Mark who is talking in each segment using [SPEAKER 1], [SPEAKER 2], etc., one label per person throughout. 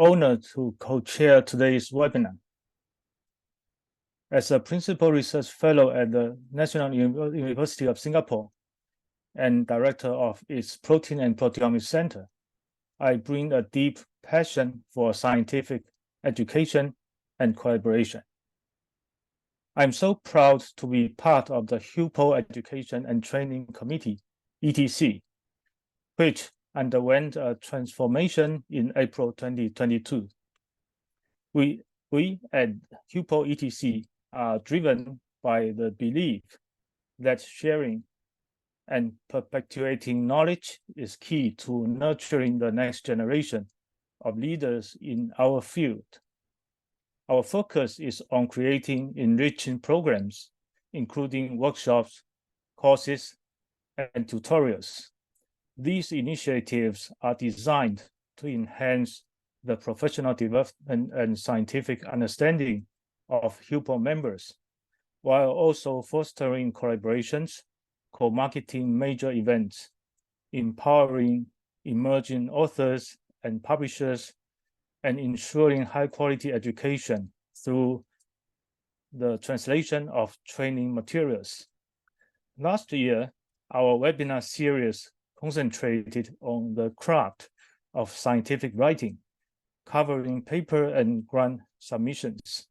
[SPEAKER 1] honored to co-chair today's webinar. As a principal research fellow at the National University of Singapore and director of its Protein and Proteomics Center, I bring a deep passion for scientific education and collaboration. I'm so proud to be part of the HUPO Education and Training Committee, ETC, which underwent a transformation in April 2022. We at HUPO ETC are driven by the belief that sharing and perpetuating knowledge is key to nurturing the next generation of leaders in our field. Our focus is on creating enriching programs, including workshops, courses, and tutorials. These initiatives are designed to enhance the professional development and scientific understanding of HUPO members, while also fostering collaborations, co-marketing major events, empowering emerging authors and publishers, and ensuring high-quality education through the translation of training materials. Last year, our webinar series concentrated on the craft of scientific writing, covering paper and grant submissions.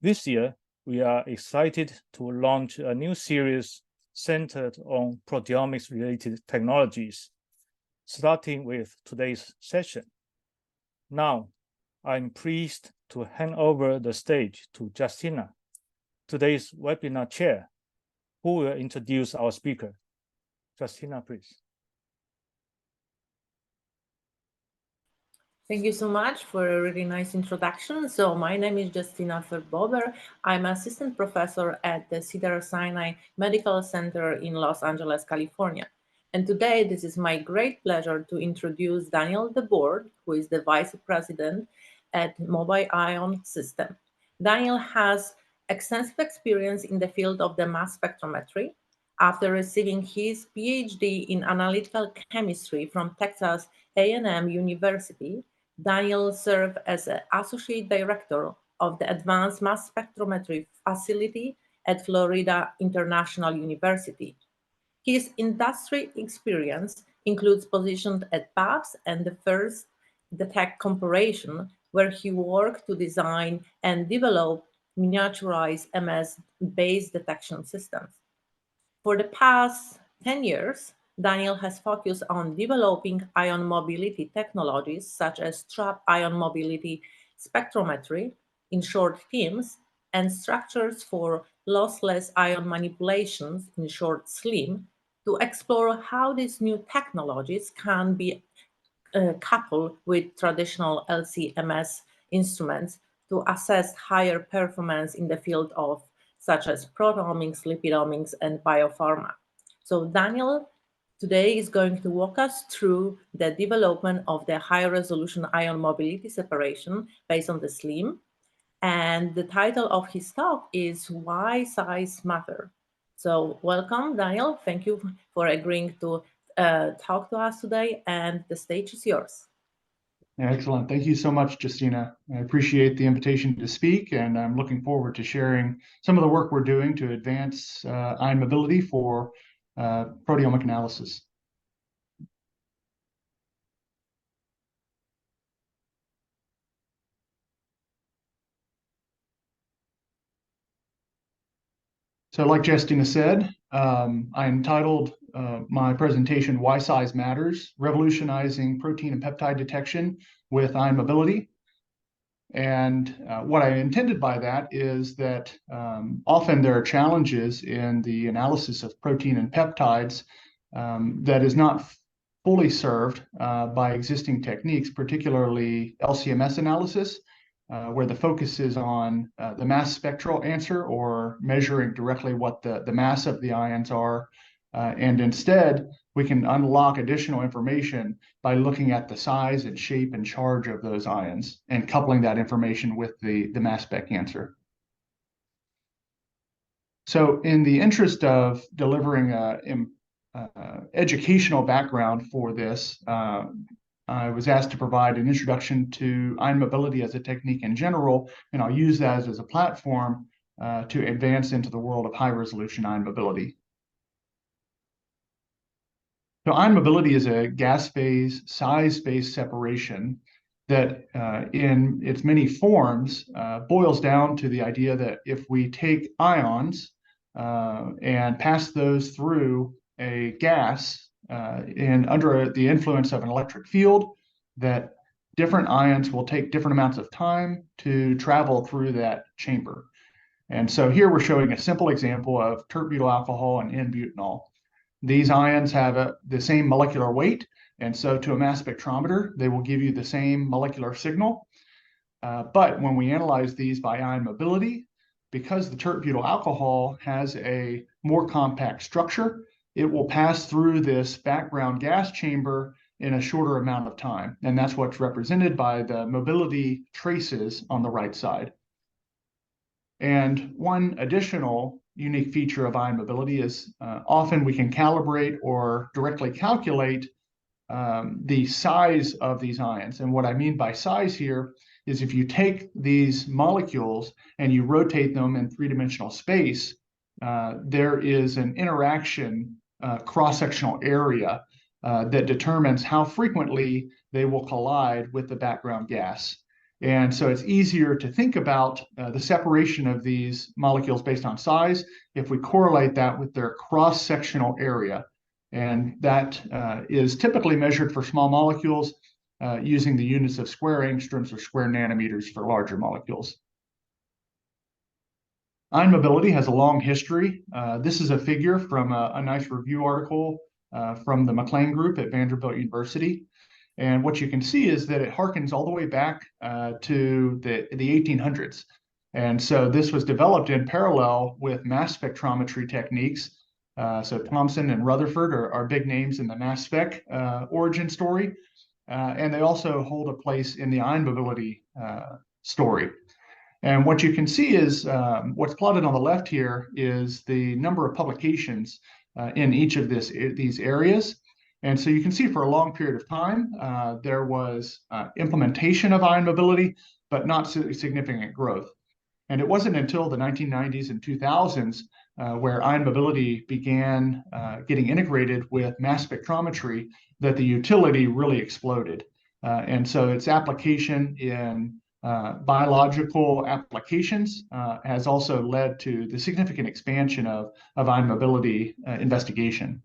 [SPEAKER 1] This year, we are excited to launch a new series centered on proteomics-related technologies, starting with today's session. Now, I'm pleased to hand over the stage to Justina, today's webinar chair, who will introduce our speaker. Justina, please.
[SPEAKER 2] Thank you so much for a really nice introduction. So my name is Justina Verbober. I'm assistant professor at the Cedars-Sinai Medical Center in Los Angeles, California. And today, this is my great pleasure to introduce Daniel DeBoard, who is the vice president at MOBIE Ion System. Daniel has extensive experience in the field of the mass spectrometry. After receiving his PhD in analytical chemistry from Texas A&M University, Daniel served as an associate director of the Advanced Mass Spectrometry Facility at Florida International University. His industry experience includes positions at PABS and the first Detect Corporation, where he worked to design and develop miniaturized MS-based detection systems. For the past 10 years, Daniel has focused on developing ion mobility technologies such as trap ion mobility spectrometry, in short HRIM-MS, and structures for lossless ion manipulations, in short SLIM, to explore how these new technologies can be coupled with traditional LC-MS instruments to assess higher performance in the field of such as proteomics, lipidomics, and biopharma. So Daniel today is going to walk us through the development of the high-resolution ion mobility separation based on the SLIM. And the title of his talk is Why Size Matter. So welcome, Daniel. Thank you for agreeing to talk to us today, and the stage is yours.
[SPEAKER 3] Excellent. Thank you so much, Justina. I appreciate the invitation to speak, and I'm looking forward to sharing some of the work we're doing to advance ion mobility for proteomic analysis. So like Justina said, I entitled my presentation, Why Size Matters, Revolutionizing Protein and Peptide Detection with Ion Mobility. And what I intended by that is that often there are challenges in the analysis of protein and peptides that is not fully served by existing techniques, particularly LC-MS analysis, where the focus is on the mass spectral answer, or measuring directly what the mass of the ions are. And instead, we can unlock additional information by looking at the size and shape and charge of those ions and coupling that information with the mass spec answer. So in the interest of delivering an educational background for this, I was asked to provide an introduction to ion mobility as a technique in general, and I'll use that as a platform to advance into the world of high-resolution ion mobility. So ion mobility is a gas phase, size-based separation that in its many forms boils down to the idea that if we take ions and pass those through a gas and under the influence of an electric field, that different ions will take different amounts of time to travel through that chamber. And so here we're showing a simple example of tert-butyl alcohol and N-butanol. These ions have the same molecular weight, and so to a mass spectrometer, they will give you the same molecular signal. But when we analyze these by ion mobility, because the tert-butyl alcohol has a more compact structure, it will pass through this background gas chamber in a shorter amount of time. And that's what's represented by the mobility traces on the right side. And one additional unique feature of ion mobility is often we can calibrate or directly calculate the size of these ions. And what I mean by size here is if you take these molecules and you rotate them in three-dimensional space, there is an interaction cross-sectional area that determines how frequently they will collide with the background gas. And so it's easier to think about the separation of these molecules based on size if we correlate that with their cross-sectional area. And that is typically measured for small molecules using the units of square angstroms or square nanometers for larger molecules. Ion mobility has a long history. This is a figure from a nice review article from the McLean Group at Vanderbilt University. And what you can see is that it harkens all the way back to the 1800s. And so this was developed in parallel with mass spectrometry techniques. So Thomson and Rutherford are big names in the mass spec origin story. And they also hold a place in the ion mobility story. And what you can see is what's plotted on the left here is the number of publications in each of these areas. And so you can see for a long period of time, there was implementation of ion mobility, but not significant growth. And it wasn't until the 1990s and 2000s where ion mobility began getting integrated with mass spectrometry that the utility really exploded. And so its application in biological applications has also led to the significant expansion of ion mobility investigation.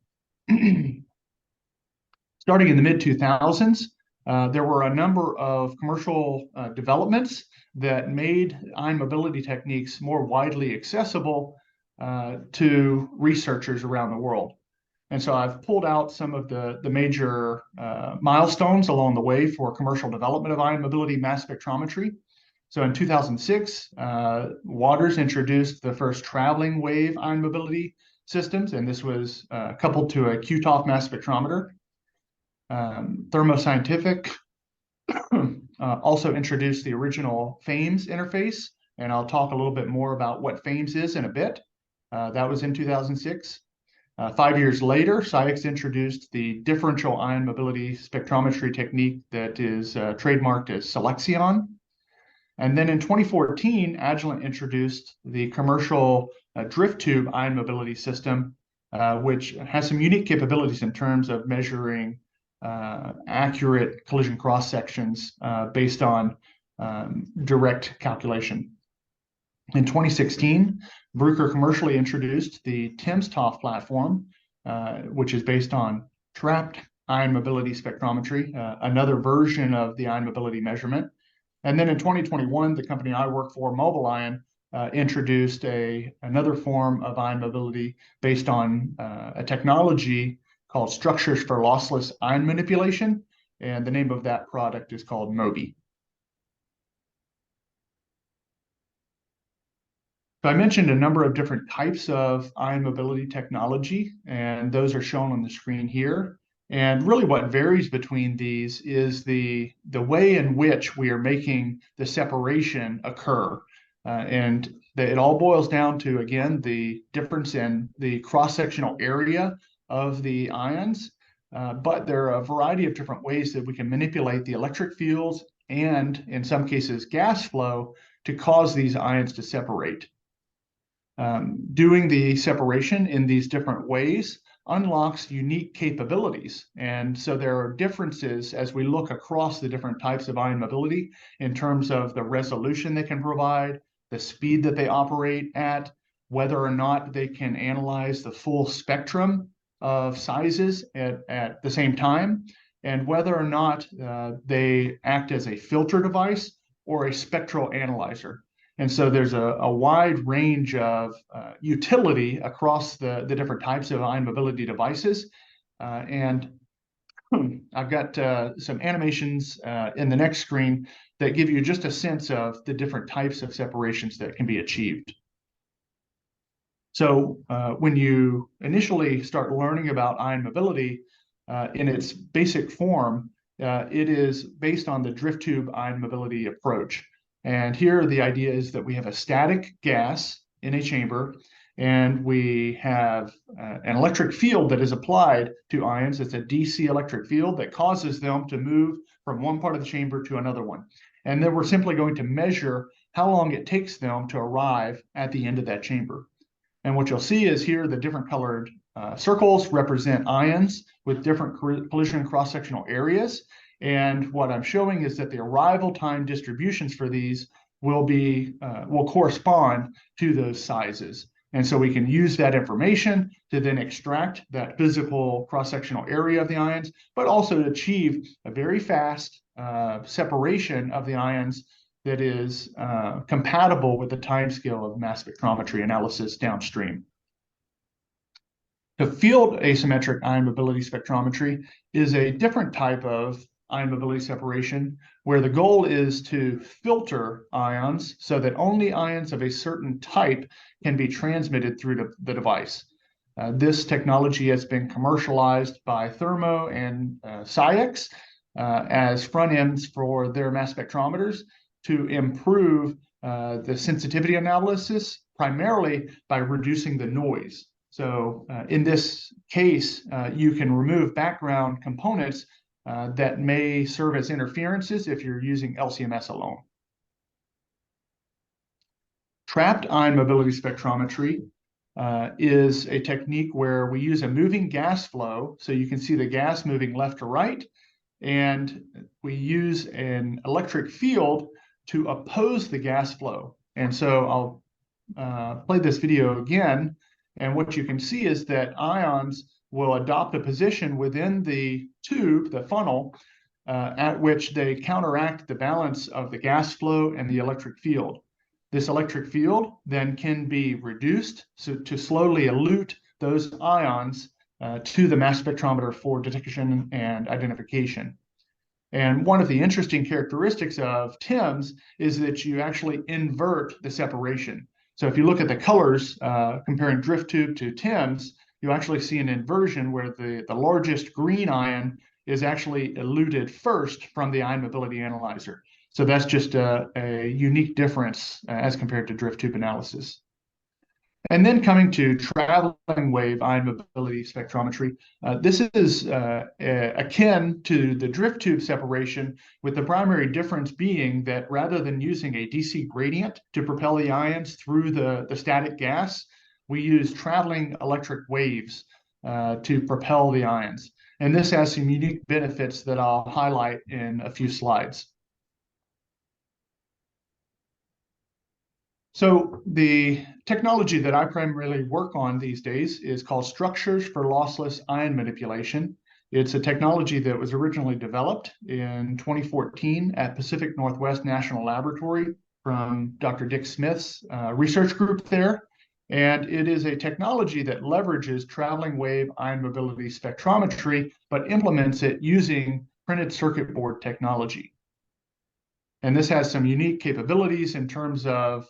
[SPEAKER 3] Starting in the mid-2000s, there were a number of commercial developments that made ion mobility techniques more widely accessible to researchers around the world. And so I've pulled out some of the major milestones along the way for commercial development of ion mobility mass spectrometry. So in 2006, Waters introduced the first traveling wave ion mobility systems, and this was coupled to a QTOF mass spectrometer. Thermo Scientific also introduced the original FAMES interface, and I'll talk a little bit more about what FAMES is in a bit. That was in 2006. 5 years later, SCIEX introduced the differential ion mobility spectrometry technique that is trademarked as Selexion. And then in 2014, Agilent introduced the commercial drift tube ion mobility system, which has some unique capabilities in terms of measuring accurate collision cross sections based on direct calculation. In 2016, Bruker commercially introduced the timsTOF platform, which is based on trapped ion mobility spectrometry, another version of the ion mobility measurement. And then in 2021, the company I work for, MOBIE, introduced another form of ion mobility based on a technology called structures for lossless ion manipulation. And the name of that product is called MOBIE. So I mentioned a number of different types of ion mobility technology, and those are shown on the screen here. And really what varies between these is the way in which we are making the separation occur. And it all boils down to, again, the difference in the cross-sectional area of the ions but there are a variety of different ways that we can manipulate the electric fields and, in some cases, gas flow to cause these ions to separate. Doing the separation in these different ways unlocks unique capabilities. And so there are differences as we look across the different types of ion mobility in terms of the resolution they can provide, the speed that they operate at, whether or not they can analyze the full spectrum of sizes at the same time, and whether or not they act as a filter device or a spectral analyzer. And so there's a wide range of utility across the different types of ion mobility devices. And I've got some animations in the next screen that give you just a sense of the different types of separations that can be achieved. So when you initially start learning about ion mobility in its basic form, it is based on the drift tube ion mobility approach. And here the idea is that we have a static gas in a chamber, and we have an electric field that is applied to ions. It's a DC electric field that causes them to move from one part of the chamber to another one. And then we're simply going to measure how long it takes them to arrive at the end of that chamber. And what you'll see is here the different colored circles represent ions with different collision cross-sectional areas. And what I'm showing is that the arrival time distributions for these will correspond to those sizes. And so we can use that information to then extract that physical cross-sectional area of the ions, but also to achieve a very fast separation of the ions that is compatible with the timescale of mass spectrometry analysis downstream. The field asymmetric ion mobility spectrometry is a different type of ion mobility separation, where the goal is to filter ions so that only ions of a certain type can be transmitted through the device. This technology has been commercialized by Thermo and SciEx as front ends for their mass spectrometers to improve the sensitivity analysis, primarily by reducing the noise. So in this case, you can remove background components that may serve as interferences if you're using LC-MS alone. Trapped ion mobility spectrometry is a technique where we use a moving gas flow, so you can see the gas moving left to right, and we use an electric field to oppose the gas flow. And so I'll play this video again, and what you can see is that ions will adopt a position within the tube, the funnel, at which they counteract the balance of the gas flow and the electric field. This electric field then can be reduced to slowly elute those ions to the mass spectrometer for detection and identification. And one of the interesting characteristics of TIMS is that you actually invert the separation. So if you look at the colors comparing drift tube to TIMS, you actually see an inversion where the largest green ion is actually eluted first from the ion mobility analyzer. So that's just a unique difference as compared to drift tube analysis. And then coming to traveling wave ion mobility spectrometry, this is akin to the drift tube separation, with the primary difference being that rather than using a DC gradient to propel the ions through the static gas, we use traveling electric waves to propel the ions. And this has some unique benefits that I'll highlight in a few slides. So the technology that I primarily work on these days is called structures for lossless ion manipulation. It's a technology that was originally developed in 2014 at Pacific Northwest National Laboratory from Dr. Dick Smith's research group there. And it is a technology that leverages traveling wave ion mobility spectrometry, but implements it using printed circuit board technology. And this has some unique capabilities in terms of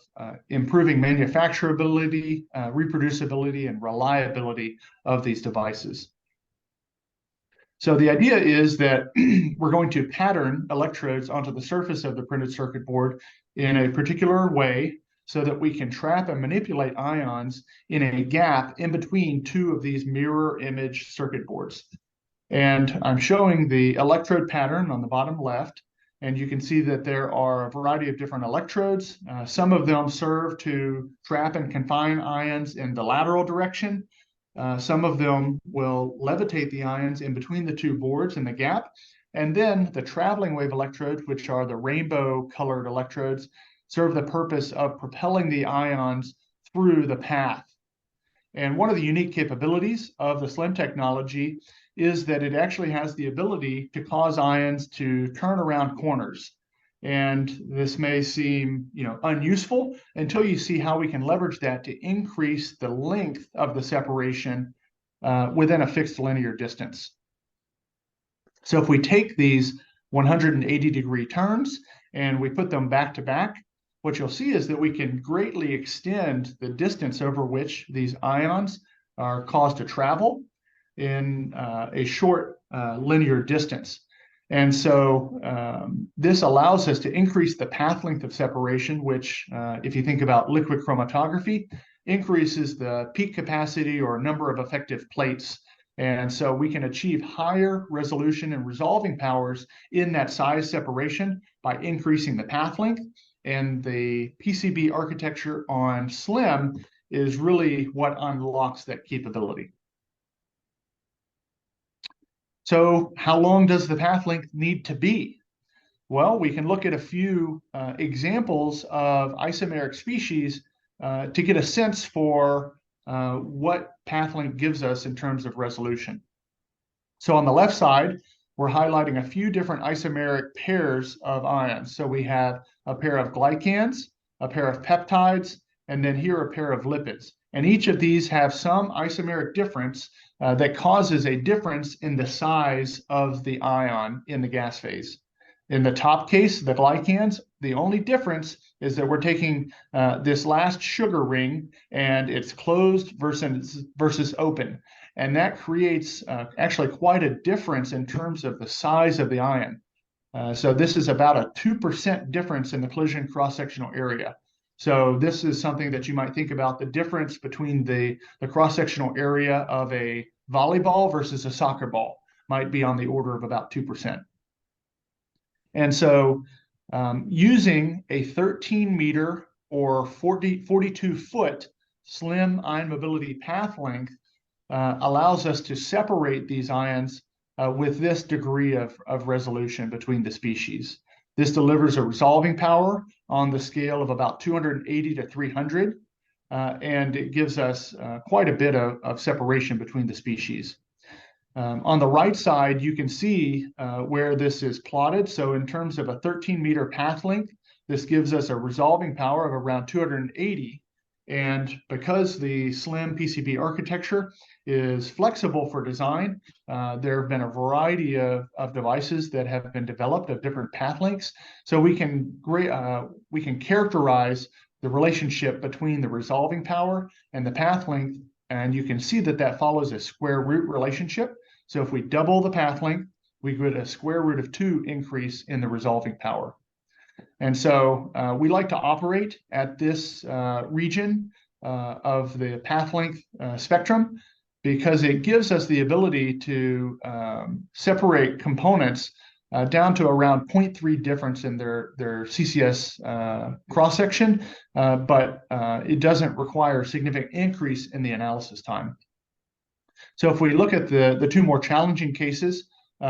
[SPEAKER 3] improving manufacturability, reproducibility, and reliability of these devices. So the idea is that we're going to pattern electrodes onto the surface of the printed circuit board in a particular way so that we can trap and manipulate ions in a gap in between two of these mirror image circuit boards. And I'm showing the electrode pattern on the bottom left. And you can see that there are a variety of different electrodes. Some of them serve to trap and confine ions in the lateral direction. Some of them will levitate the ions in between the two boards in the gap. And then the traveling wave electrodes, which are the rainbow colored electrodes, serve the purpose of propelling the ions through the path. And one of the unique capabilities of the SLIM technology is that it actually has the ability to cause ions to turn around corners. And this may seem, unuseful until you see how we can leverage that to increase the length of the separation within a fixed linear distance. So if we take these 180-degree turns and we put them back to back, what you'll see is that we can greatly extend the distance over which these ions are caused to travel in a short linear distance. And so this allows us to increase the path length of separation, which, if you think about liquid chromatography, increases the peak capacity or number of effective plates. And so we can achieve higher resolution and resolving powers in that size separation by increasing the path length. And the PCB architecture on SLIM is really what unlocks that capability. So how long does the path length need to be? Well, we can look at a few examples of isomeric species to get a sense for what path length gives us in terms of resolution. So on the left side, we're highlighting a few different isomeric pairs of ions. So we have a pair of glycans, a pair of peptides, and then here a pair of lipids. And each of these have some isomeric difference that causes a difference in the size of the ion in the gas phase. In the top case, the glycans, the only difference is that we're taking this last sugar ring and it's closed versus open. And that creates actually quite a difference in terms of the size of the ion. So this is about a 2% difference in the collision cross-sectional area. So this is something that you might think about, the difference between the cross-sectional area of a volleyball versus a soccer ball might be on the order of about 2%. And so using a 13-meter or 42-foot SLIM ion mobility path length allows us to separate these ions with this degree of resolution between the species. This delivers a resolving power on the scale of about 280 to 300, and it gives us quite a bit of separation between the species. On the right side, you can see where this is plotted. So in terms of a 13-meter path length, this gives us a resolving power of around 280. And because the SLIM PCB architecture is flexible for design, there have been a variety of devices that have been developed of different path lengths. So we can characterize the relationship between the resolving power and the path length. And you can see that that follows a square root relationship. So if we double the path length, we get a square root of 2 increase in the resolving power. And so we like to operate at this region of the path length spectrum because it gives us the ability to separate components down to around 0.3 difference in their CCS cross-section, but it doesn't require a significant increase in the analysis time. So if we look at the two more challenging cases,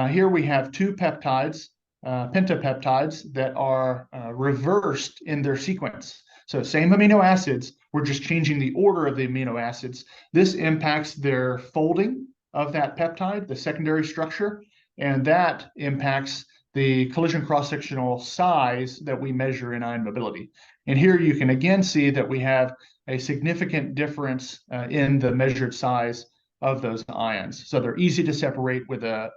[SPEAKER 3] here we have two peptides, pentapeptides, that are reversed in their sequence. So same amino acids, we're just changing the order of the amino acids. This impacts their folding of that peptide, the secondary structure, and that impacts the collision cross-sectional size that we measure in ion mobility. And here you can again see that we have a significant difference in the measured size of those ions. So they're easy to separate with a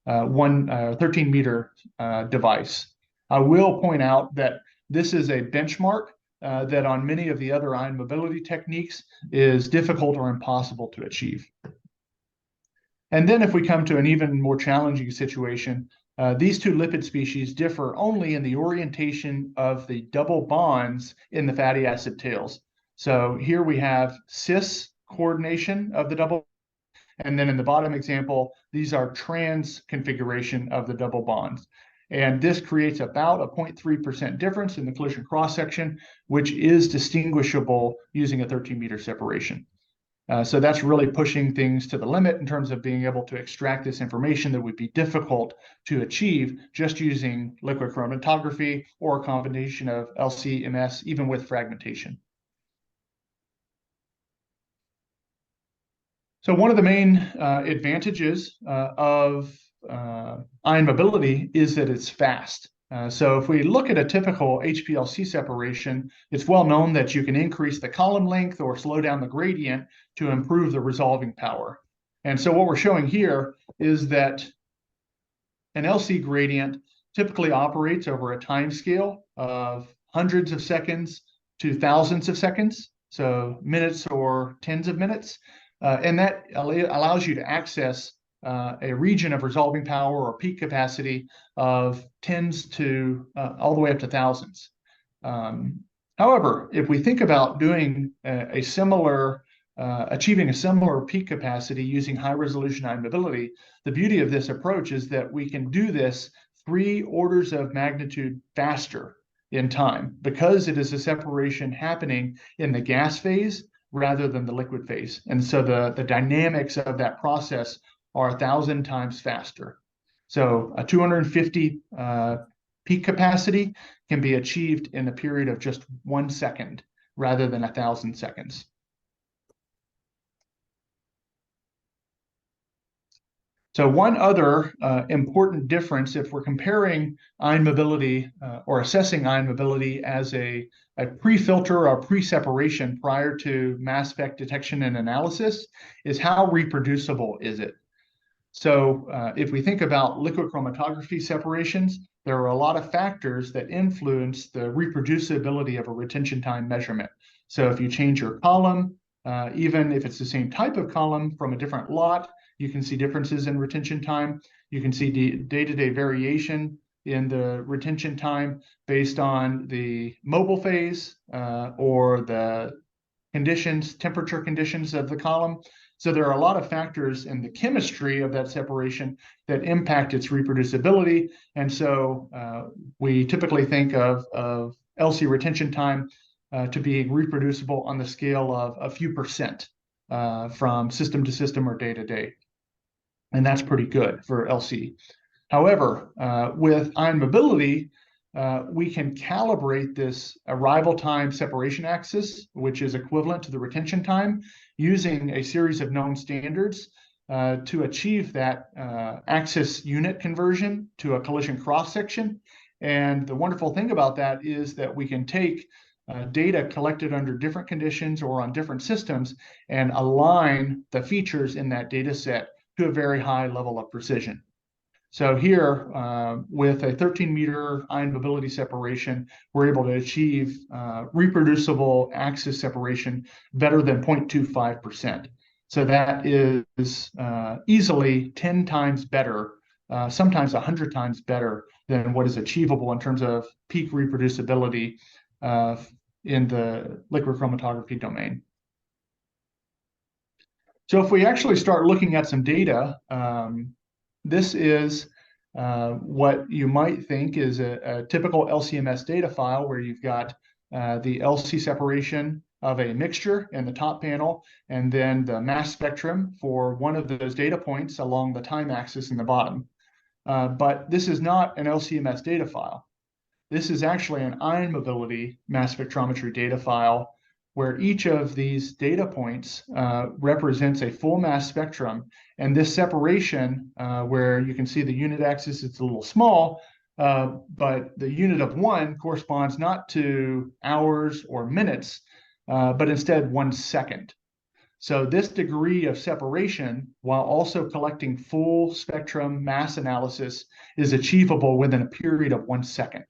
[SPEAKER 3] 13-meter device. I will point out that this is a benchmark that on many of the other ion mobility techniques is difficult or impossible to achieve. And then if we come to an even more challenging situation, these two lipid species differ only in the orientation of the double bonds in the fatty acid tails. So here we have cis coordination of the double, And then in the bottom example, these are trans configuration of the double bonds. And this creates about a 0.3% difference in the collision cross-section, which is distinguishable using a 13-meter separation. So that's really pushing things to the limit in terms of being able to extract this information that would be difficult to achieve just using liquid chromatography or a combination of LC-MS, even with fragmentation. So one of the main advantages of ion mobility is that it's fast. So if we look at a typical HPLC separation, it's well known that you can increase the column length or slow down the gradient to improve the resolving power. And so what we're showing here is that an LC gradient typically operates over a time scale of hundreds of seconds to thousands of seconds, so minutes or tens of minutes. And that allows you to access a region of resolving power or peak capacity of tens to all the way up to thousands. However, if we think about doing a similar, achieving a similar peak capacity using high resolution ion mobility, the beauty of this approach is that we can do this 3 orders of magnitude faster in time because it is a separation happening in the gas phase rather than the liquid phase. And so the dynamics of that process are 1,000 times faster. So a 250 peak capacity can be achieved in a period of just 1 second rather than 1,000 seconds. So one other important difference, if we're comparing ion mobility or assessing ion mobility as a pre-filter or pre-separation prior to mass spec detection and analysis, is how reproducible is it? So if we think about liquid chromatography separations, there are a lot of factors that influence the reproducibility of a retention time measurement. So if you change your column, even if it's the same type of column from a different lot, you can see differences in retention time. You can see day-to-day variation in the retention time based on the mobile phase or the conditions, temperature conditions of the column. So there are a lot of factors in the chemistry of that separation that impact its reproducibility. And so we typically think of LC retention time to be reproducible on the scale of a few percent from system to system or day to day. And that's pretty good for LC. However, with ion mobility, we can calibrate this arrival time separation axis, which is equivalent to the retention time, using a series of known standards to achieve that axis unit conversion to a collision cross-section. And the wonderful thing about that is that we can take data collected under different conditions or on different systems and align the features in that data set to a very high level of precision. So here, with a 13-meter ion mobility separation, we're able to achieve reproducible axis separation better than 0.25%. So that is easily 10 times better, sometimes 100 times better than what is achievable in terms of peak reproducibility in the liquid chromatography domain. So if we actually start looking at some data, this is what you might think is a typical LC-MS data file where you've got the LC separation of a mixture in the top panel, and then the mass spectrum for one of those data points along the time axis in the bottom. But this is not an LC-MS data file. This is actually an ion mobility mass spectrometry data file where each of these data points represents a full mass spectrum. And this separation, where you can see the unit axis, it's a little small, but the unit of 1 corresponds not to hours or minutes, but instead 1 second. So this degree of separation, while also collecting full spectrum mass analysis, is achievable within a period of 1 second.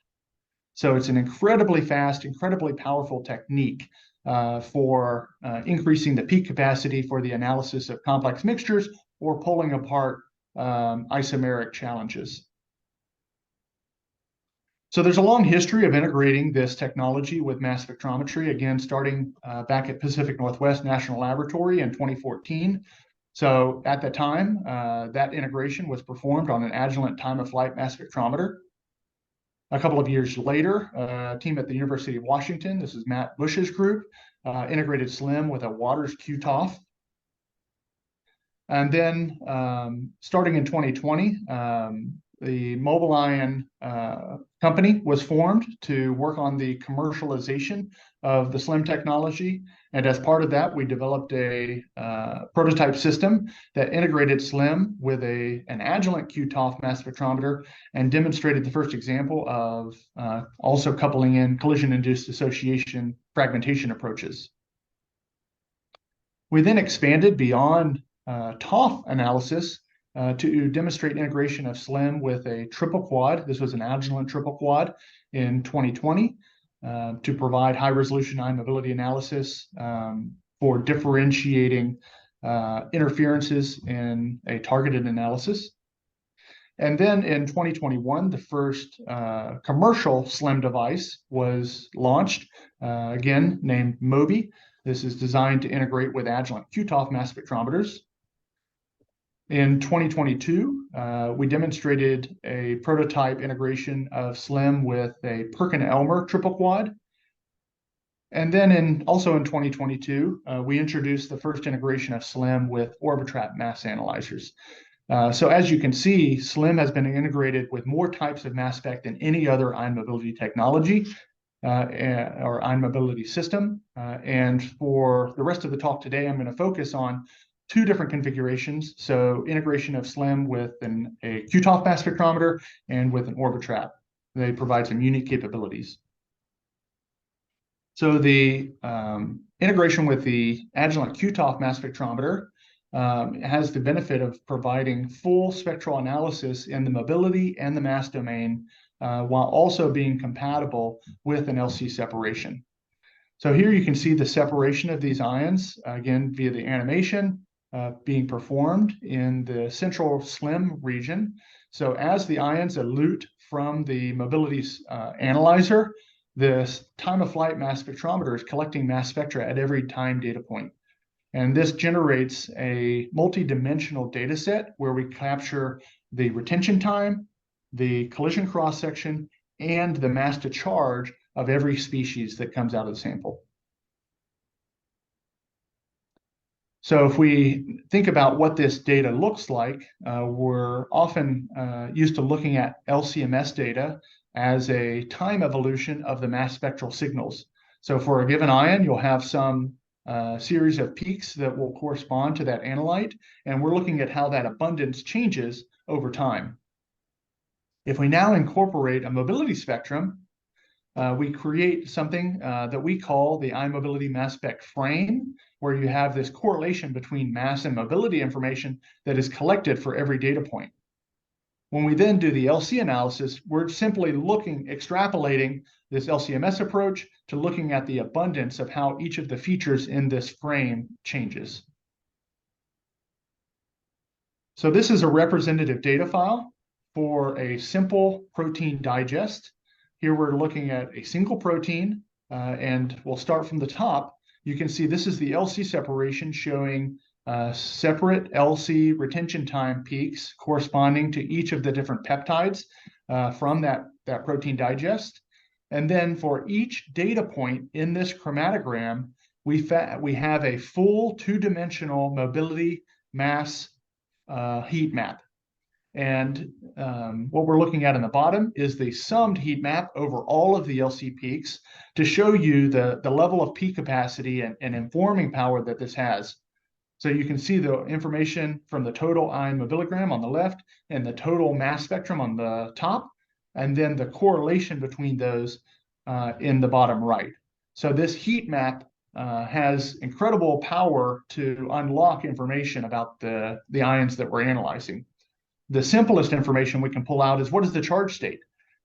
[SPEAKER 3] So it's an incredibly fast, incredibly powerful technique for increasing the peak capacity for the analysis of complex mixtures or pulling apart isomeric challenges. So there's a long history of integrating this technology with mass spectrometry, again, starting back at Pacific Northwest National Laboratory in 2014. So at the time, that integration was performed on an Agilent time-of-flight mass spectrometer. A couple of years later, a team at the University of Washington, this is Matt Bush's group, integrated SLIM with a Waters QTOF. And then starting in 2020, the MOBIE company was formed to work on the commercialization of the SLIM technology. And as part of that, we developed a prototype system that integrated SLIM with an Agilent QTOF mass spectrometer and demonstrated the first example of also coupling in collision-induced association fragmentation approaches. We then expanded beyond TOF analysis to demonstrate integration of SLIM with a triple quad. This was an Agilent triple quad in 2020 to provide high-resolution ion mobility analysis for differentiating interferences in a targeted analysis. And then in 2021, the first commercial SLIM device was launched, again named MOBIE. This is designed to integrate with Agilent QTOF mass spectrometers. In 2022, we demonstrated a prototype integration of SLIM with a Perkin-Elmer triple quad. And then also in 2022, we introduced the first integration of SLIM with Orbitrap mass analyzers. So as you can see, SLIM has been integrated with more types of mass spec than any other ion mobility technology or ion mobility system. And for the rest of the talk today, I'm going to focus on two different configurations. So integration of SLIM with a QTOF mass spectrometer and with an Orbitrap. They provide some unique capabilities. So the integration with the Agilent QTOF mass spectrometer has the benefit of providing full spectral analysis in the mobility and the mass domain, while also being compatible with an LC separation. So here you can see the separation of these ions, again, via the animation being performed in the central SLIM region. So as the ions elute from the mobility analyzer, the time-of-flight mass spectrometer is collecting mass spectra at every time data point. And this generates a multi-dimensional data set where we capture the retention time, the collision cross-section, and the mass to charge of every species that comes out of the sample. So if we think about what this data looks like, we're often used to looking at LC-MS data as a time evolution of the mass spectral signals. So for a given ion, you'll have some series of peaks that will correspond to that analyte, and we're looking at how that abundance changes over time. If we now incorporate a mobility spectrum, we create something that we call the ion mobility mass spec frame, where you have this correlation between mass and mobility information that is collected for every data point. When we then do the LC analysis, we're simply extrapolating this LC-MS approach to looking at the abundance of how each of the features in this frame changes. So this is a representative data file for a simple protein digest. Here we're looking at a single protein, and we'll start from the top. You can see this is the LC separation showing separate LC retention time peaks corresponding to each of the different peptides from that protein digest. And then for each data point in this chromatogram, we have a full two-dimensional mobility mass heat map. And what we're looking at in the bottom is the summed heat map over all of the LC peaks to show you the level of peak capacity and informing power that this has. So you can see the information from the total ion mobilogram on the left and the total mass spectrum on the top, and then the correlation between those in the bottom right. So this heat map has incredible power to unlock information about the ions that we're analyzing. The simplest information we can pull out is what is the charge state?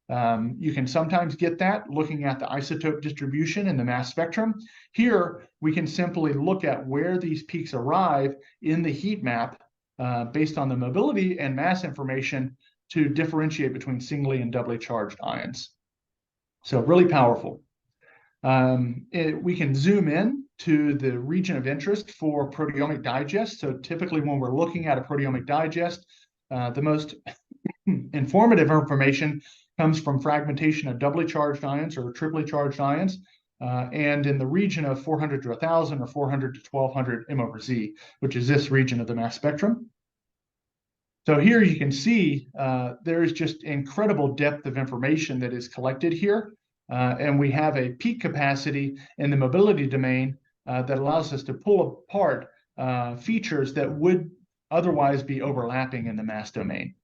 [SPEAKER 3] You can sometimes get that looking at the isotope distribution in the mass spectrum. Here, we can simply look at where these peaks arrive in the heat map based on the mobility and mass information to differentiate between singly and doubly charged ions. So really powerful. We can zoom in to the region of interest for proteomic digest. So typically when we're looking at a proteomic digest, the most informative information comes from fragmentation of doubly charged ions or triply charged ions, and in the region of 400 to 1,000 or 400 to 1,200 m/Z, which is this region of the mass spectrum. So here you can see there is just incredible depth of information that is collected here. And we have a peak capacity in the mobility domain that allows us to pull apart features that would otherwise be overlapping in the mass domain.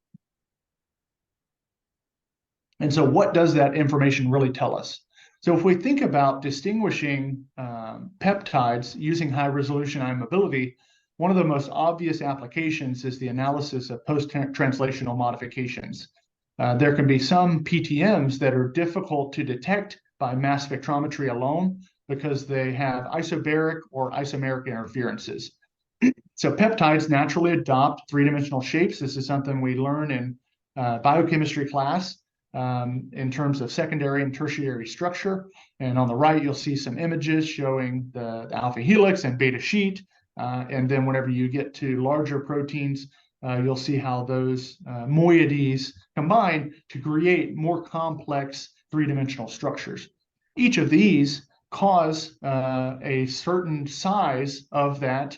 [SPEAKER 3] And so what does that information really tell us? So if we think about distinguishing peptides using high resolution ion mobility, one of the most obvious applications is the analysis of post-translational modifications. There can be some PTMs that are difficult to detect by mass spectrometry alone because they have isobaric or isomeric interferences. So peptides naturally adopt three-dimensional shapes. This is something we learn in biochemistry class in terms of secondary and tertiary structure. And on the right, you'll see some images showing the alpha helix and beta sheet. And then whenever you get to larger proteins, you'll see how those moieties combine to create more complex three-dimensional structures. Each of these cause a certain size of that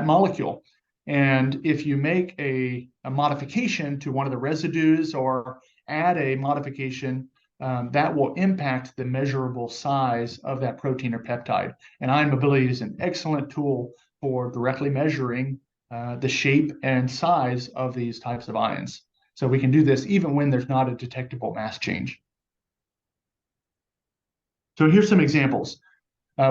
[SPEAKER 3] molecule. And if you make a modification to one of the residues or add a modification, that will impact the measurable size of that protein or peptide. And ion mobility is an excellent tool for directly measuring the shape and size of these types of ions. So we can do this even when there's not a detectable mass change. So here's some examples.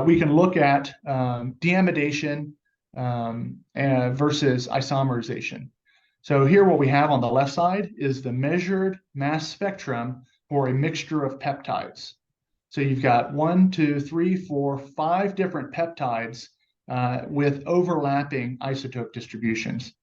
[SPEAKER 3] We can look at deamidation versus isomerization. So here what we have on the left side is the measured mass spectrum for a mixture of peptides. So you've got 1, 2, 3, 4, 5 different peptides with overlapping isotope distributions.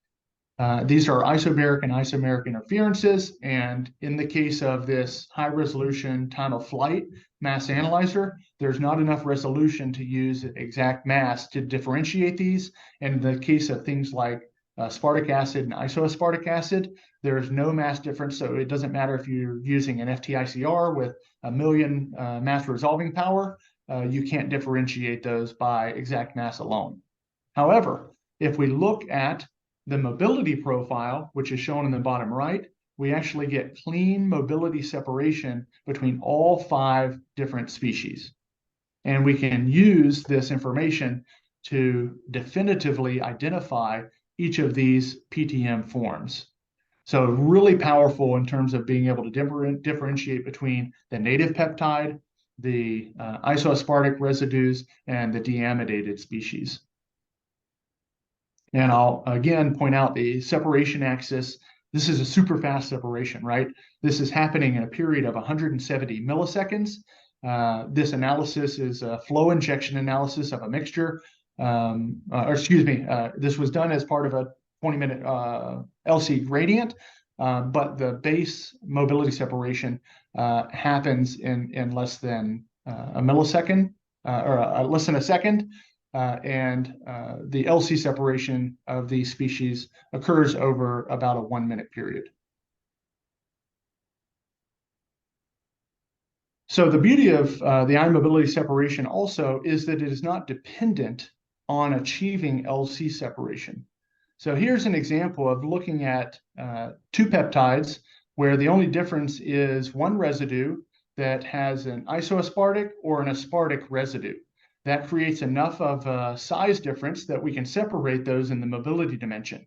[SPEAKER 3] These are isobaric and isomeric interferences, and in the case of this high-resolution time-of-flight mass analyzer, there's not enough resolution to use exact mass to differentiate these. And in the case of things like aspartic acid and isoaspartic acid, there's no mass difference, so it doesn't matter if you're using an FTICR with 1 million mass resolving power, you can't differentiate those by exact mass alone. However, if we look at the mobility profile, which is shown in the bottom right, we actually get clean mobility separation between all 5 different species. And we can use this information to definitively identify each of these PTM forms. So really powerful in terms of being able to differentiate between the native peptide, the isoaspartic residues, and the deamidated species. And I'll again point out the separation axis. This is a super fast separation, right? This is happening in a period of 170 milliseconds. This analysis is a flow injection analysis of a mixture. This was done as part of a 20-minute LC gradient, but the base mobility separation happens in less than a millisecond, or less than a second. And the LC separation of these species occurs over about a 1-minute period. So the beauty of the ion mobility separation also is that it is not dependent on achieving LC separation. So here's an example of looking at 2 peptides where the only difference is one residue that has an isoaspartic or an aspartic residue. That creates enough of a size difference that we can separate those in the mobility dimension.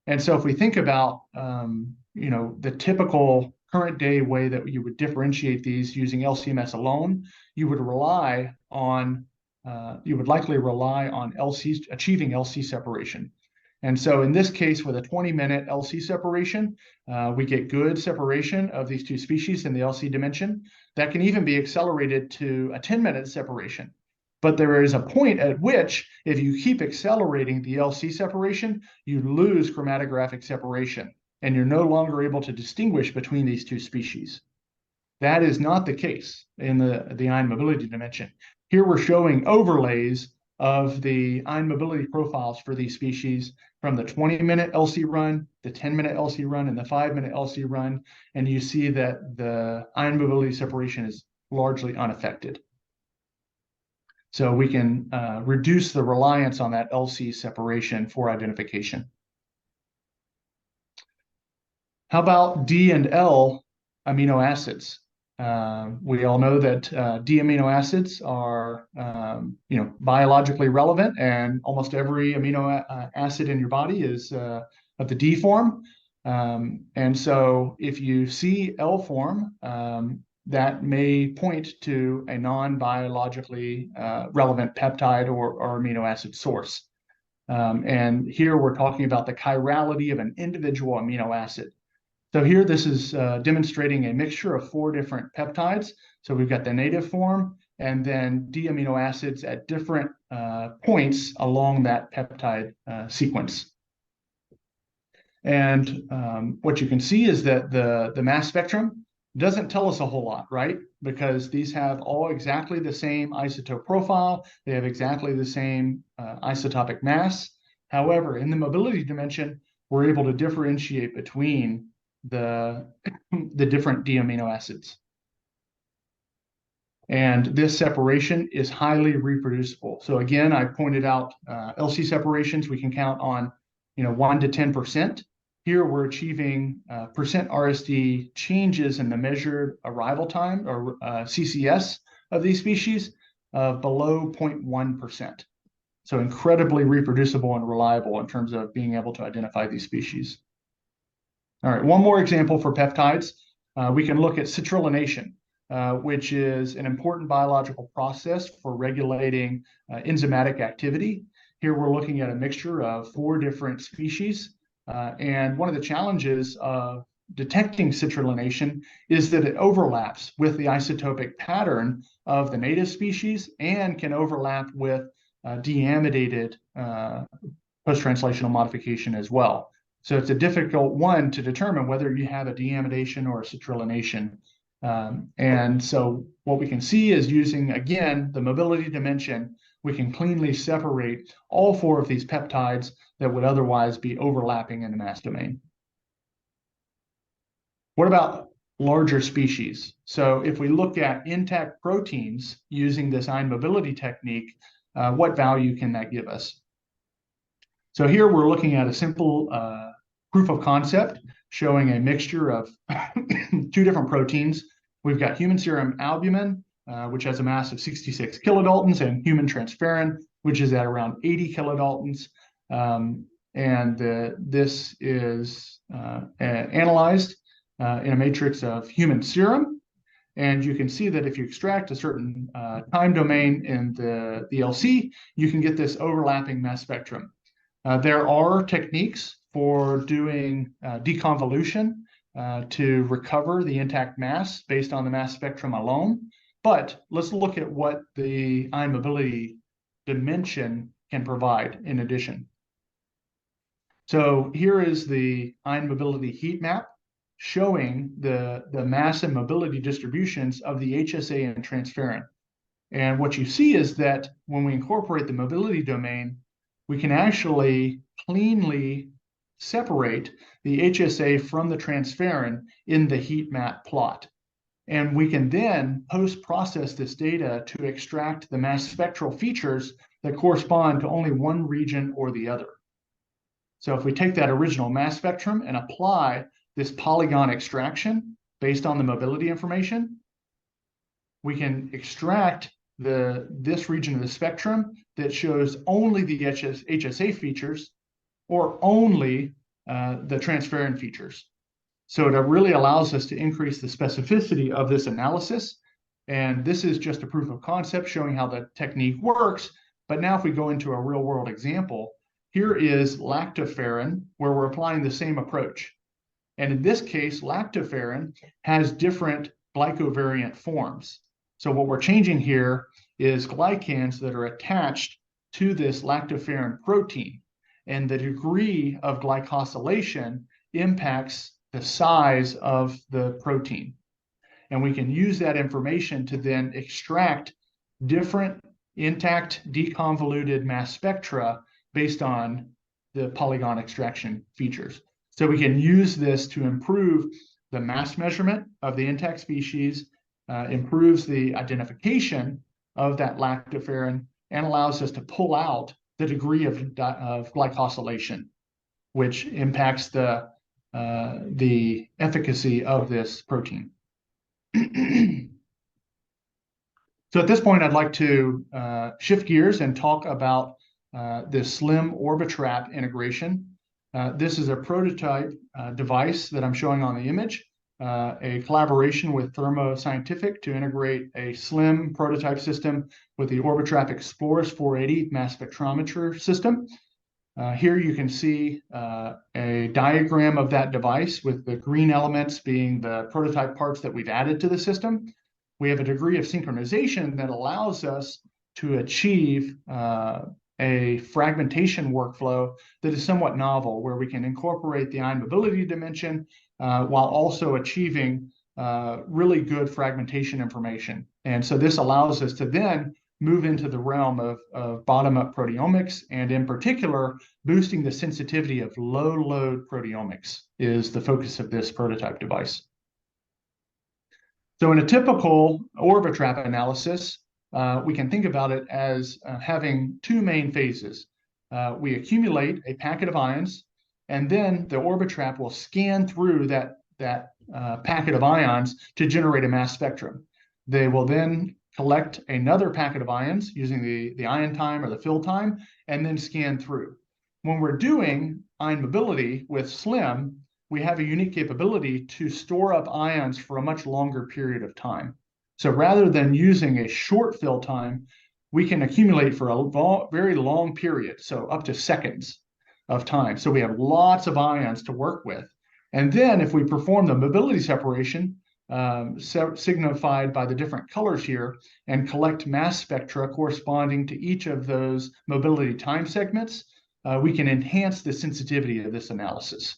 [SPEAKER 3] And so if we think about, the typical current day way that you would differentiate these using LC-MS alone, you would likely rely on achieving LC separation. And so in this case, with a 20-minute LC separation, we get good separation of these 2 species in the LC dimension. That can even be accelerated to a 10-minute separation. But there is a point at which, if you keep accelerating the LC separation, you lose chromatographic separation, and you're no longer able to distinguish between these 2 species. That is not the case in the ion mobility dimension. Here we're showing overlays of the ion mobility profiles for these species from the 20-minute LC run, the 10-minute LC run, and the 5-minute LC run. And you see that the ion mobility separation is largely unaffected. So we can reduce the reliance on that LC separation for identification. How about D and L amino acids? We all know that D amino acids are biologically relevant, and almost every amino acid in your body is of the D form. And so if you see L form, that may point to a non-biologically relevant peptide or amino acid source. And here we're talking about the chirality of an individual amino acid. So here, this is demonstrating a mixture of 4 different peptides. So we've got the native form and then D amino acids at different points along that peptide sequence. And what you can see is that the mass spectrum doesn't tell us a whole lot, right? Because these have all exactly the same isotope profile. They have exactly the same isotopic mass. However, in the mobility dimension, we're able to differentiate between the different D amino acids. And this separation is highly reproducible. So again, I pointed out LC separations we can count on 1 to 10%. Here we're achieving percent RSD changes in the measured arrival time, or CCS, of these species of below 0.1%. So incredibly reproducible and reliable in terms of being able to identify these species. All right, one more example for peptides. We can look at citrullination, which is an important biological process for regulating enzymatic activity. Here we're looking at a mixture of 4 different species. And one of the challenges of detecting citrullination is that it overlaps with the isotopic pattern of the native species and can overlap with deamidated post-translational modification as well. So it's a difficult one to determine whether you have a deamidation or a citrullination. And so what we can see is, using, again, the mobility dimension, we can cleanly separate all 4 of these peptides that would otherwise be overlapping in the mass domain. What about larger species? So if we look at intact proteins using this ion mobility technique, what value can that give us? So here we're looking at a simple proof of concept showing a mixture of 2 different proteins. We've got human serum albumin, which has a mass of 66 kilodaltons, and human transferrin, which is at around 80 kilodaltons. This is analyzed in a matrix of human serum. And you can see that if you extract a certain time domain in the LC, you can get this overlapping mass spectrum. There are techniques for doing deconvolution to recover the intact mass based on the mass spectrum alone. But let's look at what the ion mobility dimension can provide in addition. So here is the ion mobility heat map showing the mass and mobility distributions of the HSA and transferrin. And what you see is that when we incorporate the mobility domain, we can actually cleanly separate the HSA from the transferrin in the heat map plot. And we can then post-process this data to extract the mass spectral features that correspond to only one region or the other. So if we take that original mass spectrum and apply this polygon extraction based on the mobility information, we can extract this region of the spectrum that shows only the HSA features or only the transferrin features. So it really allows us to increase the specificity of this analysis. And this is just a proof of concept showing how the technique works. But now if we go into a real world example, here is lactoferrin, where we're applying the same approach. And in this case, lactoferrin has different glycovariant forms. So what we're changing here is glycans that are attached to this lactoferrin protein. And the degree of glycosylation impacts the size of the protein. And we can use that information to then extract different intact deconvoluted mass spectra based on the polygon extraction features. So we can use this to improve the mass measurement of the intact species, improves the identification of that lactoferrin, and allows us to pull out the degree of glycosylation, which impacts the efficacy of this protein. So at this point, I'd like to shift gears and talk about this SLIM Orbitrap integration. This is a prototype device that I'm showing on the image, a collaboration with Thermo Scientific to integrate a SLIM prototype system with the Orbitrap Explorers 480 mass spectrometer system. Here you can see a diagram of that device with the green elements being the prototype parts that we've added to the system. We have a degree of synchronization that allows us to achieve a fragmentation workflow that is somewhat novel, where we can incorporate the ion mobility dimension while also achieving really good fragmentation information. And so this allows us to then move into the realm of bottom-up proteomics, and in particular, boosting the sensitivity of low-load proteomics is the focus of this prototype device. So in a typical Orbitrap analysis, we can think about it as having two main phases. We accumulate a packet of ions, and then the Orbitrap will scan through that packet of ions to generate a mass spectrum. They will then collect another packet of ions using the ion time or the fill time, and then scan through. When we're doing ion mobility with SLIM, we have a unique capability to store up ions for a much longer period of time. So rather than using a short fill time, we can accumulate for a very long period, so up to seconds of time. So we have lots of ions to work with. And then if we perform the mobility separation, signified by the different colors here, and collect mass spectra corresponding to each of those mobility time segments, we can enhance the sensitivity of this analysis,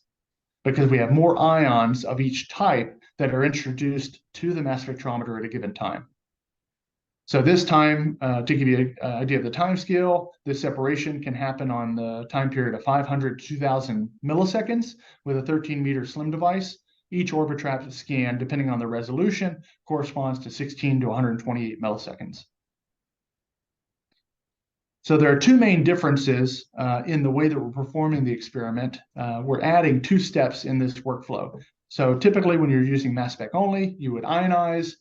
[SPEAKER 3] because we have more ions of each type that are introduced to the mass spectrometer at a given time. So this time, to give you an idea of the time scale, this separation can happen on the time period of 500 to 2,000 milliseconds with a 13-meter SLIM device. Each Orbitrap scan, depending on the resolution, corresponds to 16 to 128 milliseconds. So there are two main differences in the way that we're performing the experiment. We're adding two steps in this workflow. So typically when you're using mass spec only, you would ionize,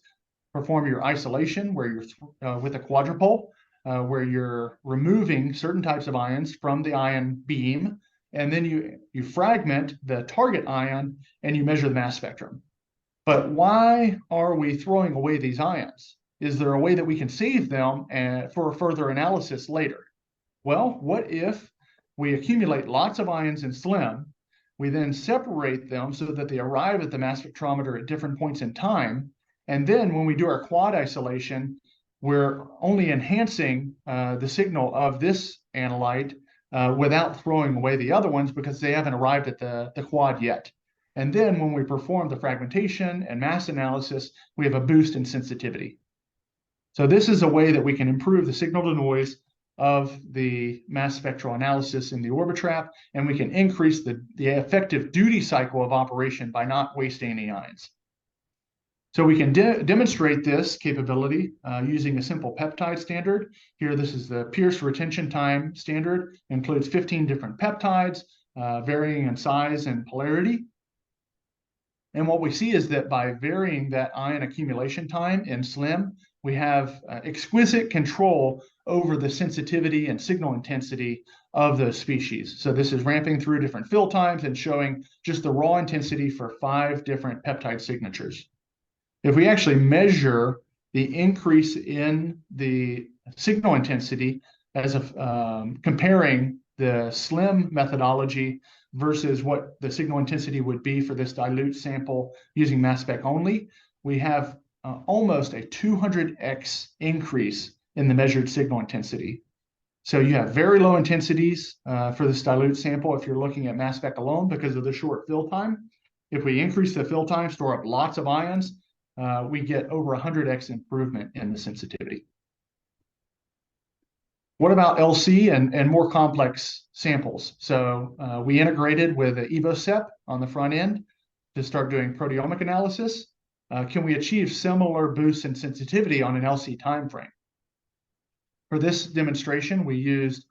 [SPEAKER 3] perform your isolation where you're with a quadrupole, where you're removing certain types of ions from the ion beam, and then you fragment the target ion and you measure the mass spectrum. But why are we throwing away these ions? Is there a way that we can save them for further analysis later? Well, what if we accumulate lots of ions in SLIM, we then separate them so that they arrive at the mass spectrometer at different points in time, and then when we do our quad isolation, we're only enhancing the signal of this analyte without throwing away the other ones because they haven't arrived at the quad yet. And then when we perform the fragmentation and mass analysis, we have a boost in sensitivity. So this is a way that we can improve the signal to noise of the mass spectral analysis in the Orbitrap, and we can increase the effective duty cycle of operation by not wasting any ions. So we can demonstrate this capability using a simple peptide standard. Here, this is the Pierce retention time standard. It includes 15 different peptides, varying in size and polarity. And what we see is that by varying that ion accumulation time in SLIM, we have exquisite control over the sensitivity and signal intensity of those species. So this is ramping through different fill times and showing just the raw intensity for 5 different peptide signatures. If we actually measure the increase in the signal intensity as comparing the SLIM methodology versus what the signal intensity would be for this dilute sample using mass spec only, we have almost a 200x increase in the measured signal intensity. So you have very low intensities for this dilute sample if you're looking at mass spec alone because of the short fill time. If we increase the fill time, store up lots of ions, we get over 100x improvement in the sensitivity. What about LC and more complex samples? So we integrated with an EvoSep on the front end to start doing proteomic analysis. Can we achieve similar boosts in sensitivity on an LC timeframe? For this demonstration, we used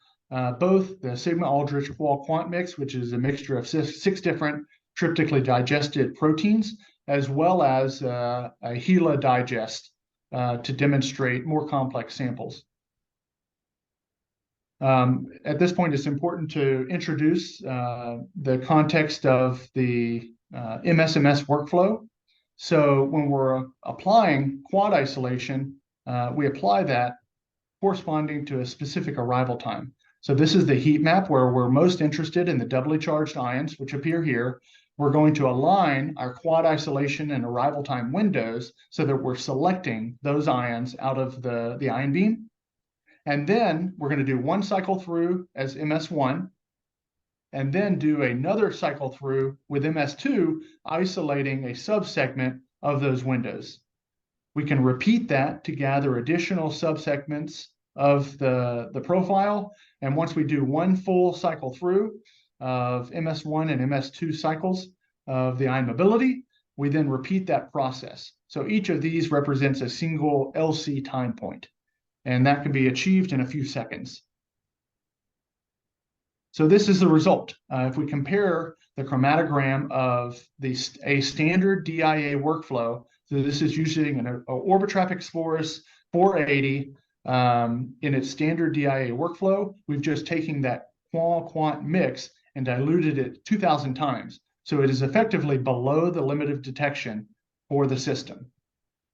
[SPEAKER 3] both the Sigma-Aldrich qual-quant mix, which is a mixture of six different tryptically digested proteins, as well as a HeLa digest to demonstrate more complex samples. At this point, it's important to introduce the context of the MS-MS workflow. So when we're applying quad isolation, we apply that corresponding to a specific arrival time. So this is the heat map where we're most interested in the doubly charged ions, which appear here. We're going to align our quad isolation and arrival time windows so that we're selecting those ions out of the ion beam. And then we're going to do one cycle through as MS1, and then do another cycle through with MS2, isolating a subsegment of those windows. We can repeat that to gather additional subsegments of the profile. And once we do one full cycle through of MS1 and MS2 cycles of the ion mobility, we then repeat that process. So each of these represents a single LC time point, and that can be achieved in a few seconds. So this is the result. If we compare the chromatogram of a standard DIA workflow, so this is using an Orbitrap Exploris 480 in its standard DIA workflow. We've just taken that qual-quant mix and diluted it 2,000 times. So it is effectively below the limit of detection for the system.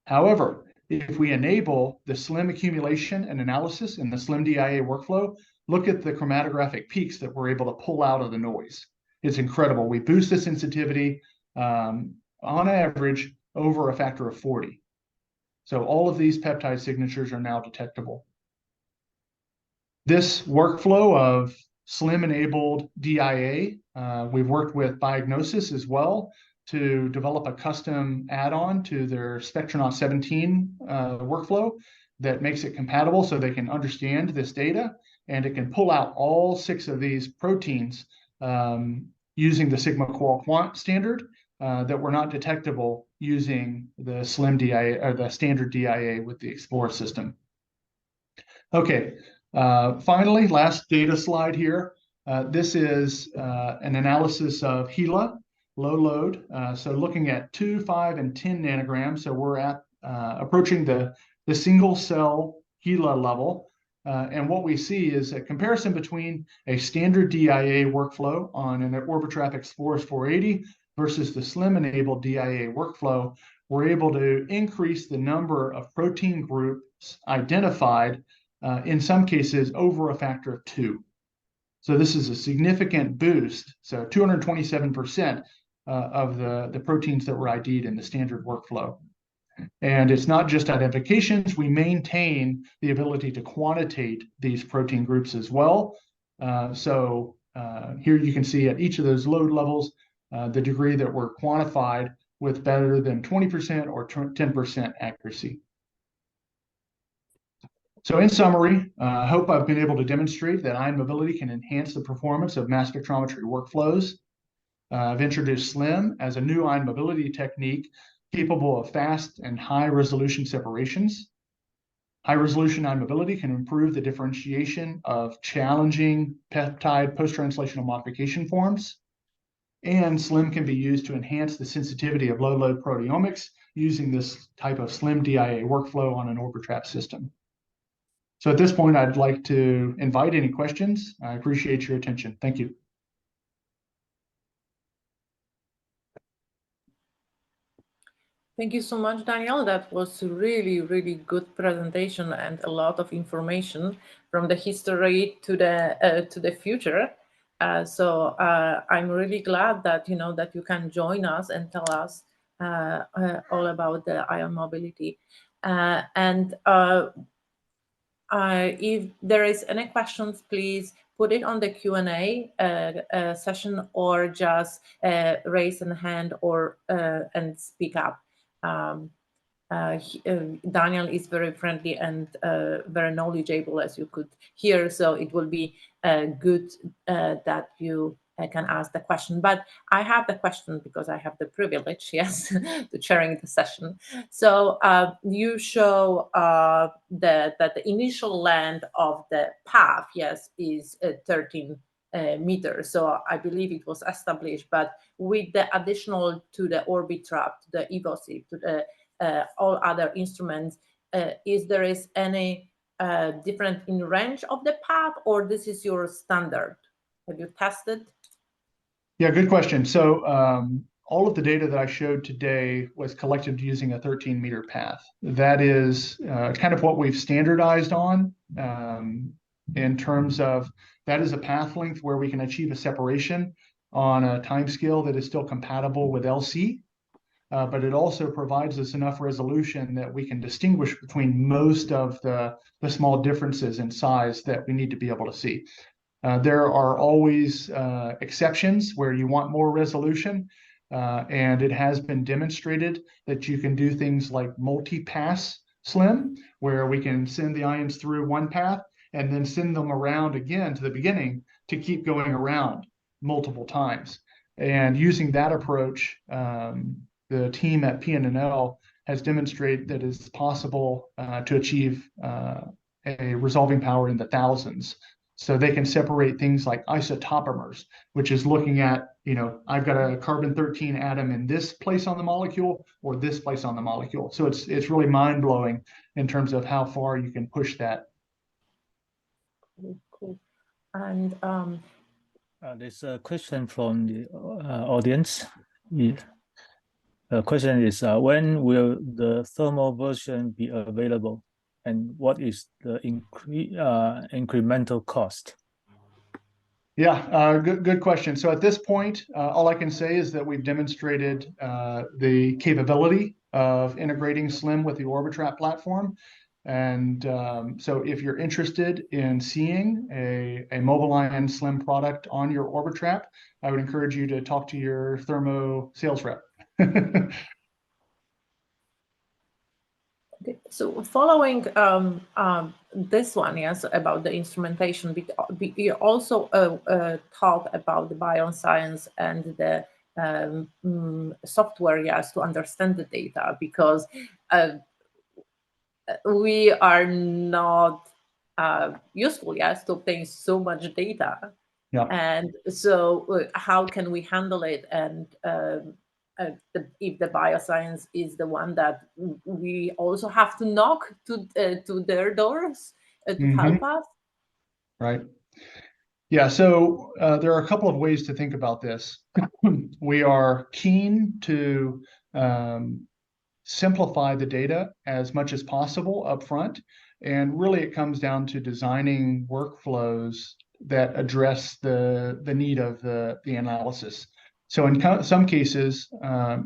[SPEAKER 3] However, if we enable the SLIM accumulation and analysis in the SLIM DIA workflow, look at the chromatographic peaks that we're able to pull out of the noise. It's incredible. We boost the sensitivity on average over a factor of 40. So all of these peptide signatures are now detectable. This workflow of SLIM-enabled DIA, we've worked with Biognosys as well to develop a custom add-on to their Spectronaut 17 workflow that makes it compatible so they can understand this data, and it can pull out all 6 of these proteins using the Sigma qual-quant standard that were not detectable using the SLIM DIA or the standard DIA with the Explorer system. Okay, finally, last data slide here. This is an analysis of HeLa, low load. So looking at 2, 5, and 10 nanograms. So we're at approaching the single cell HeLa level. And what we see is a comparison between a standard DIA workflow on an Orbitrap Exploris 480 versus the SLIM-enabled DIA workflow. We're able to increase the number of protein groups identified, in some cases, over a factor of 2. So this is a significant boost. So 227% of the proteins that were ID'd in the standard workflow. And it's not just identifications, we maintain the ability to quantitate these protein groups as well. Here you can see at each of those load levels, the degree that were quantified with better than 20% or 10% accuracy. So in summary, I hope I've been able to demonstrate that ion mobility can enhance the performance of mass spectrometry workflows. I've introduced SLIM as a new ion mobility technique capable of fast and high resolution separations. High resolution ion mobility can improve the differentiation of challenging peptide post-translational modification forms. And SLIM can be used to enhance the sensitivity of low load proteomics using this type of SLIM DIA workflow on an Orbitrap system. So at this point, I'd like to invite any questions. I appreciate your attention. Thank you.
[SPEAKER 2] Thank you so much, Daniel. That was a really, really good presentation and a lot of information from the history to the future. So I'm really glad that that you can join us and tell us all about the ion mobility. If there is any questions, please put it on the Q&A session, or just raise a hand or and speak up. Daniel is very friendly and very knowledgeable, as you could hear. So it will be good that you can ask the question. But I have the question because I have the privilege, yes, to chairing the session. So you show that the initial length of the path, yes, is 13 meters. So I believe it was established, but with the additional to the Orbitrap, to the EVOSIP, to the all other instruments, is there is any different in range of the path, or this is your standard? Have you tested?
[SPEAKER 3] Yeah, good question. So all of the data that I showed today was collected using a 13-meter path. That is kind of what we've standardized on in terms of that is a path length where we can achieve a separation on a time scale that is still compatible with LC. But it also provides us enough resolution that we can distinguish between most of the small differences in size that we need to be able to see. There are always exceptions where you want more resolution, and it has been demonstrated that you can do things like multi-pass SLIM, where we can send the ions through one path and then send them around again to the beginning to keep going around multiple times. And using that approach, the team at PNNL has demonstrated that it's possible to achieve a resolving power in the thousands. So they can separate things like isotopomers, which is looking at, I've got a carbon-13 atom in this place on the molecule or this place on the molecule. So it's really mind-blowing in terms of how far you can push that.
[SPEAKER 2] Cool. And
[SPEAKER 1] there's a question from the audience. The question is, when will the thermal version be available, and what is the incremental cost?
[SPEAKER 3] Yeah, good question. So at this point, all I can say is that we've demonstrated the capability of integrating SLIM with the Orbitrap platform. And so if you're interested in seeing a mobile ion SLIM product on your Orbitrap, I would encourage you to talk to your Thermo sales rep.
[SPEAKER 2] Okay. So following this one, yes, about the instrumentation, we also talk about the bioscience and the software, yes, to understand the data, because we are not useful, yes, to obtain so much data.
[SPEAKER 3] Yeah.
[SPEAKER 2] And so how can we handle it? And if the bioscience is the one that we also have to knock to their doors to help us?
[SPEAKER 3] Right. Yeah, so there are a couple of ways to think about this. We are keen to simplify the data as much as possible up front. And really it comes down to designing workflows that address the need of the analysis. So in some cases,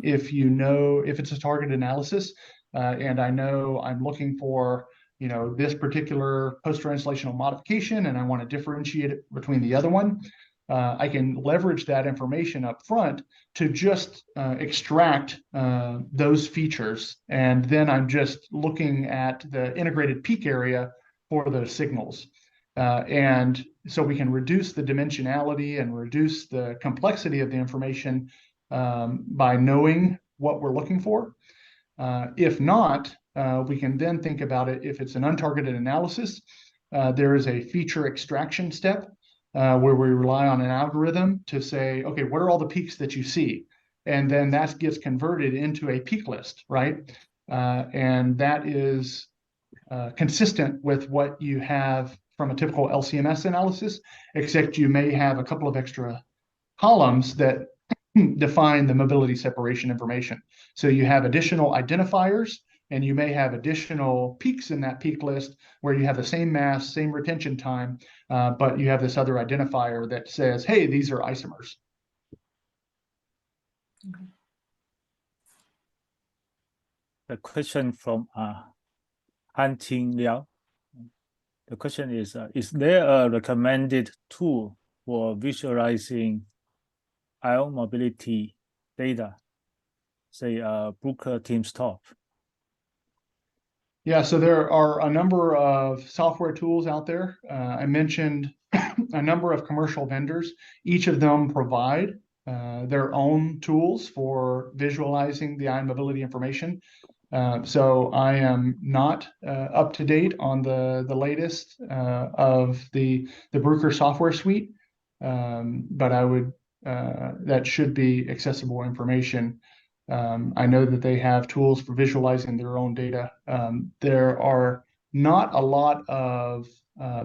[SPEAKER 3] if it's a target analysis, and I know I'm looking for this particular post-translational modification, and I want to differentiate it between the other one, I can leverage that information up front to just extract those features. And then I'm just looking at the integrated peak area for those signals. And so we can reduce the dimensionality and reduce the complexity of the information by knowing what we're looking for. If not, we can then think about it. If it's an untargeted analysis, there is a feature extraction step where we rely on an algorithm to say, okay, what are all the peaks that you see? And then that gets converted into a peak list, right? And that is consistent with what you have from a typical LC-MS analysis, except you may have a couple of extra columns that define the mobility separation information. So you have additional identifiers, and you may have additional peaks in that peak list where you have the same mass, same retention time, but you have this other identifier that says, hey, these are isomers.
[SPEAKER 2] Okay.
[SPEAKER 1] The question from Han-Ting Liao. The question is there a recommended tool for visualizing ion mobility data, say Bruker timsTOF?
[SPEAKER 3] Yeah, so there are a number of software tools out there. I mentioned a number of commercial vendors. Each of them provide their own tools for visualizing the ion mobility information. So I am not up to date on the latest of the Bruker software suite, but I would that should be accessible information. I know that they have tools for visualizing their own data. There are not a lot of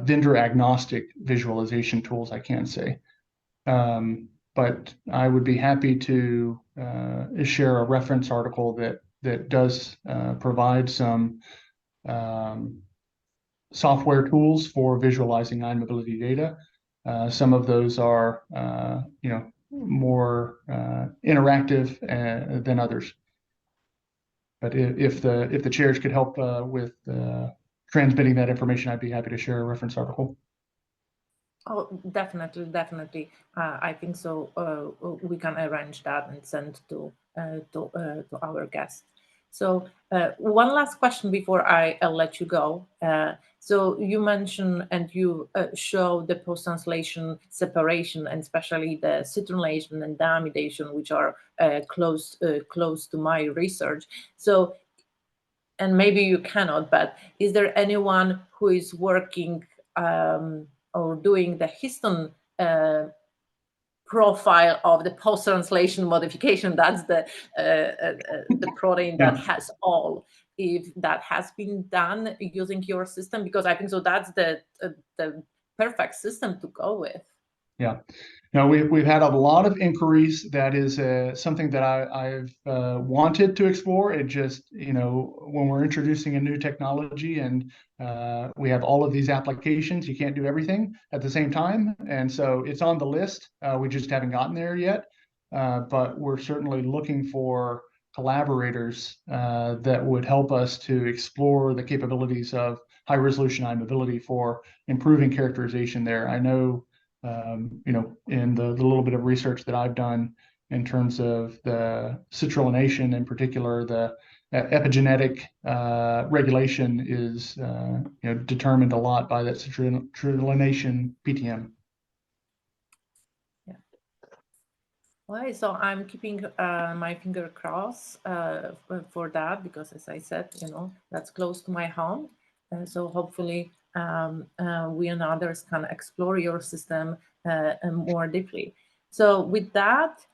[SPEAKER 3] vendor agnostic visualization tools, I can say. But I would be happy to share a reference article that does provide some software tools for visualizing ion mobility data. Some of those are, more interactive than others. But if the chairs could help with transmitting that information, I'd be happy to share a reference article.
[SPEAKER 2] Oh, definitely, definitely. I think so. We can arrange that and send to our guests. So one last question before I'll let you go. So you mentioned and you show the post-translation separation, and especially the citronylation and diamidation, which are close to my research. So, and maybe you cannot, but is there anyone who is working or doing the histone profile of the post-translation modification? That's the protein that has all. If that has been done using your system, because I think so that's the perfect system to go with.
[SPEAKER 3] Yeah. No, we've had a lot of inquiries. That is something that I've wanted to explore. It just, when we're introducing a new technology and we have all of these applications, you can't do everything at the same time. And so it's on the list. We just haven't gotten there yet. But we're certainly looking for collaborators that would help us to explore the capabilities of high resolution ion mobility for improving characterization there. I know in the little bit of research that I've done in terms of the citronylation, in particular, the epigenetic regulation is determined a lot by that citronylation PTM.
[SPEAKER 2] Yeah. Well, so I'm keeping my finger crossed for that, because, as I said, that's close to my home. So hopefully we and others can explore your system more deeply. So with that,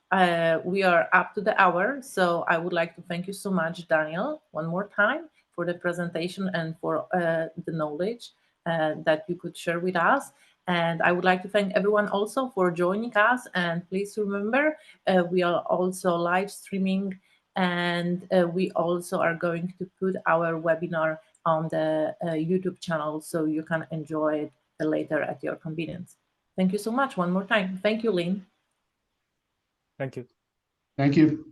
[SPEAKER 2] we are up to the hour. So I would like to thank you so much, Daniel, one more time for the presentation and for the knowledge that you could share with us. And I would like to thank everyone also for joining us. And please remember, we are also live streaming, and we also are going to put our webinar on the YouTube channel, so you can enjoy it later at your convenience. Thank you so much one more time. Thank you, Lynn.
[SPEAKER 1] Thank you.
[SPEAKER 3] Thank you.